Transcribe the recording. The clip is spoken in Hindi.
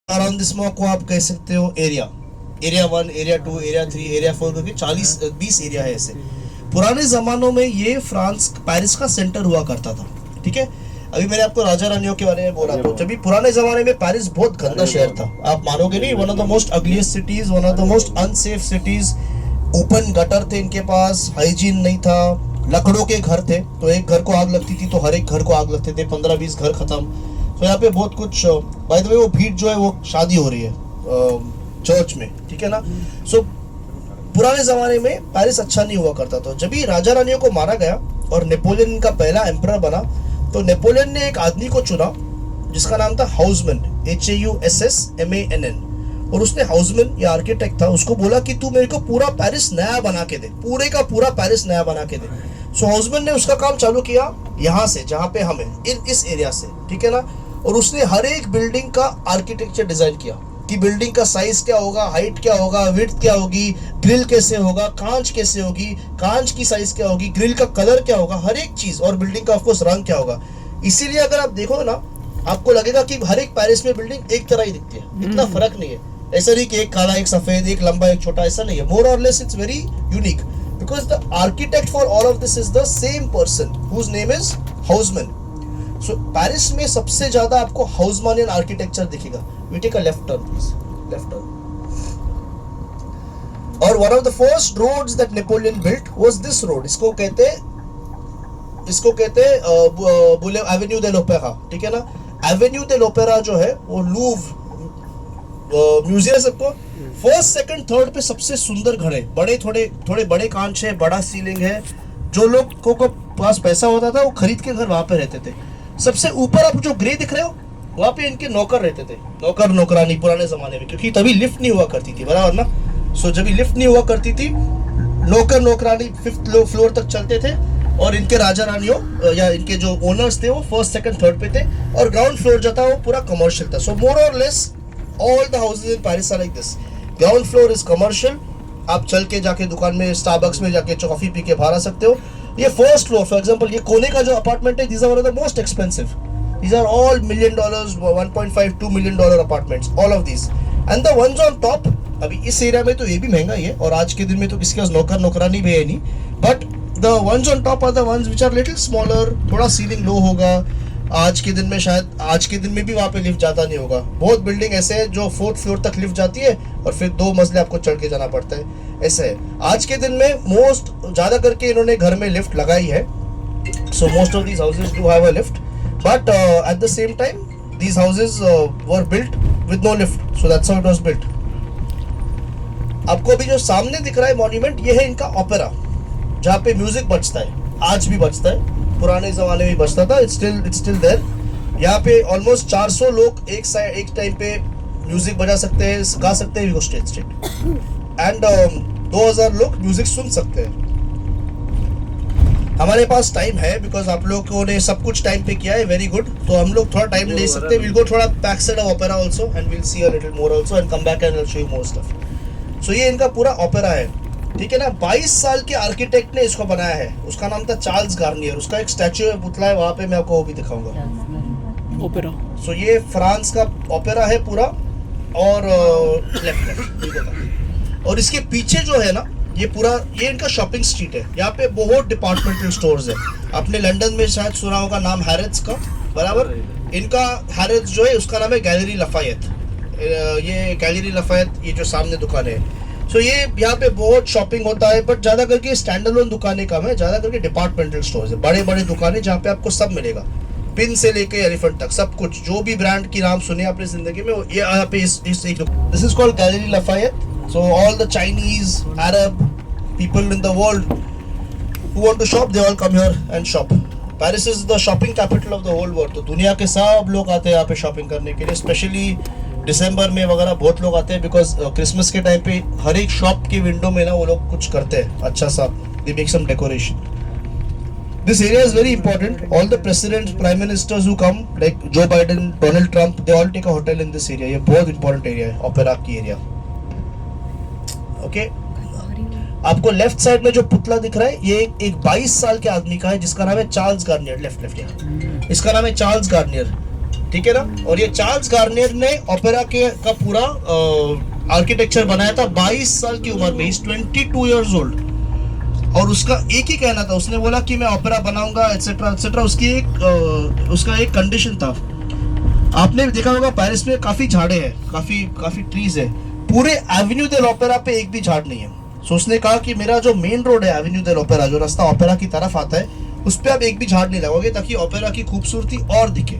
अराउंड दिस को आप कह सकते हो area, area 1, area 2, area 3, area 4 करके 40-20 एरिया है ऐसे। पुराने जमानों में ये फ्रांस पेरिस का सेंटर हुआ करता था, ठीक है। अभी मैंने आपको राजा रानियों के बारे में बोला, तो जब भी पुराने जमाने में पेरिस बहुत गंदा शहर था, आप मानोगे नहीं, one of the most ugliest cities, one of the most unsafe cities. Open gutter थे इनके पास, हाइजीन नहीं था, लकड़ों के घर थे, तो एक घर को आग लगती थी तो हर एक घर को आग लगते थे, 15-20 घर खत्म। तो यहाँ पे बहुत कुछ, बाय द वे वो भीड़ जो है वो शादी हो रही है चर्च में, ठीक है ना। सो पुराने जमाने में पेरिस अच्छा नहीं हुआ करता था। जब भी राजा रानियों को मारा गया और नेपोलियन का पहला एम्परर बना, तो नेपोलियन ने एक आदमी को चुना जिसका नाम था हाउसमैन, HAUSSMANN। और उसने हाउसमैन या आर्किटेक्ट था, उसको बोला कि तू मेरे को पूरा पेरिस नया बना के दे, पूरे का पूरा पेरिस नया बना के दे। सो हाउसमैन ने उसका काम चालू किया यहाँ से, जहाँ पे हमें इस एरिया से, ठीक है ना। और उसने हर एक बिल्डिंग का आर्किटेक्चर डिजाइन किया कि बिल्डिंग का साइज क्या होगा, हाइट क्या होगा, विड्थ क्या होगी, ग्रिल कैसे होगा, कांच कैसे होगी, कांच की साइज क्या होगी, ग्रिल का कलर क्या होगा, हर एक चीज, और बिल्डिंग का ऑफकोर्स रंग क्या होगा। इसीलिए अगर आप देखो ना, आपको लगेगा कि हर एक पेरिस में बिल्डिंग एक तरह ही दिखती है, इतना फर्क नहीं है। ऐसा नहीं कि एक काला, एक सफेद, एक लंबा, एक छोटा, ऐसा नहीं है। मोर और less it's very unique because the architect for all of this is the same person whose name is Haussmann. So Paris में सबसे ज्यादा आपको हाउसमैनियन आर्किटेक्चर दिखेगा। We take a left turn please, left turn. और one of the first roads that Napoleon built was this road. इसको कहते एवेन्यू दे लोपेरा, ठीक है ना। एवेन्यू दे लोपेरा जो है वो लूव्र म्यूजियम है सबको। फर्स्ट, सेकंड, थर्ड पे सबसे सुंदर घर है, बड़े थोड़े बड़े कांच है, बड़ा सीलिंग है। जो लोग को पास पैसा होता था वो खरीद के घर वहां पे रहते थे। सबसे ऊपर आप जो ग्रे दिख रहे हो, वहां पे इनके नौकर रहते थे, नौकर नौकरानी पुराने जमाने में, क्योंकि तभी लिफ्ट नहीं हुआ करती थी, बराबर ना। सो जब लिफ्ट नहीं हुआ करती थी, नौकर नौकरानी 5th फ्लोर तक चलते थे, और इनके राजा रानियों या इनके जो ओनर्स थे वो फर्स्ट, सेकंड, थर्ड पे थे, और ग्राउंड फ्लोर जो था वो पूरा कमर्शियल था। सो मोर और less all the houses in Paris are like this. Ground floor is commercial. आप चल के जाके दुकान में, स्टारबक्स में जाके कॉफी पी के बाहर आ सकते हो। ये फर्स्ट फ्लोर, फॉर एग्जांपल ये कोने का जो अपार्टमेंट है, these are one of the most expensive. These are all $1 million, $1.5-2 million apartments, all of these. And the ones on top, अभी इस एरिया में तो ये भी महंगा ही है, और आज के दिन में तो किसी का नौकर नौकरानी भी है नहीं, but the ones on top are the ones which are little smaller, थोड़ा सीलिंग लो होगा। आज के दिन में शायद, आज के दिन में भी वहाँ पे लिफ्ट जाता नहीं होगा। बहुत बिल्डिंग ऐसे है जो 4th फ्लोर तक लिफ्ट जाती है और फिर 2 मंजिले आपको चढ़ के जाना पड़ता है, ऐसे है। आज के दिन में मोस्ट ज़्यादा करके इन्होंने घर में लिफ्ट लगाई है। So most of these houses do have a lift, but at the same time these houses were built with no lift, so that's how it was built. आपको अभी जो सामने दिख रहा है मॉन्यूमेंट, ये है इनका ओपेरा, जहाँ पे म्यूजिक बजता है, आज भी बजता है, पुराने जमाने में बजता था, इट्स स्टिल देयर। यहाँ पे ऑलमोस्ट 400 लोग एक टाइम पे म्यूजिक बजा सकते हैं, गा सकते हैं स्टेज एंड 2000 लोग म्यूजिक सुन सकते हैं। हमारे पास टाइम है बिकॉज आप लोगों ने सब कुछ टाइम पे किया है, वेरी गुड। तो हम लोग थोड़ा टाइम ले सकते हैं। विल गो थोड़ा back side of opera also and will see a little more also and come back and I will show you more stuff. So ये इनका पूरा ओपेरा है, ठीक है ना। 22 साल के आर्किटेक्ट ने इसको बनाया है, उसका नाम था चार्ल्स गार्नियर। उसका एक स्टैच्यू है, पुतला है, वहां पे मैं आपको वो भी दिखाऊंगा। ओपेरा। सो ये फ्रांस का ओपेरा है पूरा, और लेफ्ट। और इसके पीछे जो है ना, ये पूरा, ये इनका शॉपिंग स्ट्रीट है। यहाँ पे बहुत डिपार्टमेंटल स्टोर्स है। आपने लंदन में शायद सुना होगा नाम हैरिट्स का, बराबर। इनका हैरिट्स जो है उसका नाम है गैलरी लफायत। ये गैलरी लफायत, ये जो सामने दुकान है। सो ये यहाँ पे बहुत शॉपिंग होता है, बट ज्यादा करके स्टैंड अलोन दुकानें कम है, ज्यादा करके डिपार्टमेंटल स्टोर्स है, बड़े बड़े दुकानें जहाँ पे आपको सब मिलेगा, पिन से लेके एलिफेंट तक, सब कुछ, जो भी ब्रांड की नाम सुने आपने जिंदगी में, ये यहाँ पे इस this is called Galeries Lafayette. So all the Chinese, Arab people in the world who want to shop, they all come here and shop. Paris is the shopping capital of the whole world. तो दुनिया के सब लोग आते हैं यहाँ पे शॉपिंग करने के लिए, स्पेशली दिसंबर में वगैरह बहुत लोग आते हैं, बिकॉज क्रिसमस के टाइम पे हर एक शॉप की विंडो में ना वो लोग कुछ करते हैं अच्छा सा, they make some decoration. This area is very important. All the presidents, prime ministers who come, like Joe Biden, Donald Trump, they all take a hotel in this area. ये बहुत important area है, ओपेरा की एरिया। ओके, आपको लेफ्ट साइड में जो पुतला दिख रहा है, ये एक 22 साल के आदमी का है, जिसका नाम है चार्ल्स गार्नियर। लेफ्ट यहाँ, इसका नाम है चार्ल्स गार्नियर। ठीक है ना। और ये चार्ल्स गार्नियर ने ओपेरा के का पूरा आर्किटेक्चर बनाया था 22 साल की उम्र में, इज 22 ईयर्स ओल्ड। और उसका एक ही कहना था, उसने बोला कि मैं ओपेरा बनाऊंगा एटसेट्रा एटसेट्रा। उसका एक कंडीशन था। आपने देखा होगा पेरिस में काफी झाड़े हैं, काफी काफी ट्रीज है, पूरे एवेन्यू दे l'Opéra पे एक भी झाड़ नहीं है। सो उसने कहा कि मेरा जो मेन रोड है एवेन्यू दे l'Opéra, जो रास्ता ओपेरा की तरफ आता है, उस पे आप एक भी झाड़ नहीं लगाओगे ताकि ओपेरा की खूबसूरती और दिखे।